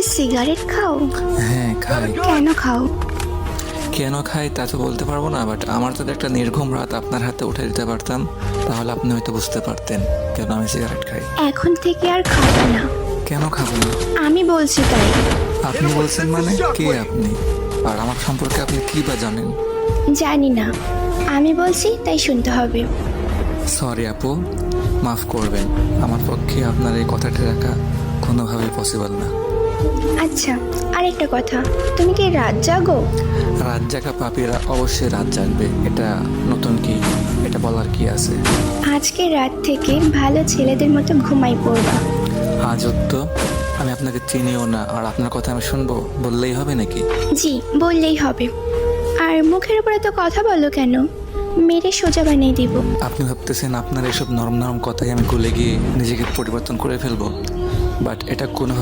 কি সিগারেট খাও? হ্যাঁ খাই। কেন খাও? কেন খাই তা তো বলতে পারবো না, বাট আমার যদি একটা নির্ঘুম রাত আপনার হাতে উঠে দিতে পারতাম তাহলে আপনি হয়তো বুঝতে পারতেন কেন আমি সিগারেট খাই। এখন থেকে আর খাবো না। কেন খাবো না? আমি বলছি তাই। আপনি বলছেন মানে? কে আপনি? আর আমার সম্পর্কে আপনি কি বা জানেন? জানি না, আমি বলছি তাই শুনতে হবে। সরি আপু, মাফ করবেন, আমার পক্ষে আপনার এই কথাটি রাখা কোনোভাবেই পসিবল না। আচ্ছা, আরেকটা কথা, তুমি কি রাত জাগো? রাত জাগা পাপীরা অবশ্যই রাত জাগবে, এটা নতুন কি? এটা বলার কি আছে? আজকে রাত থেকে ভালো ছেলেদের মতো ঘুমাই পড়বা। আজব তো, আমি আপনাকে চিনিও না আর আপনার কথা আমি শুনবো বললেই হবে নাকি? জি, বললেই হবে। আর মুখের উপরে তো কথা বলো কেন? মেরে সোজা বানিয়ে দিব। আপনি ভাবতেছেন আপনার এসব নরম নরম কথাই আমি গলে গিয়ে নিজেকে পরিবর্তন করে ফেলবো, বাট এটা কোনোভাবে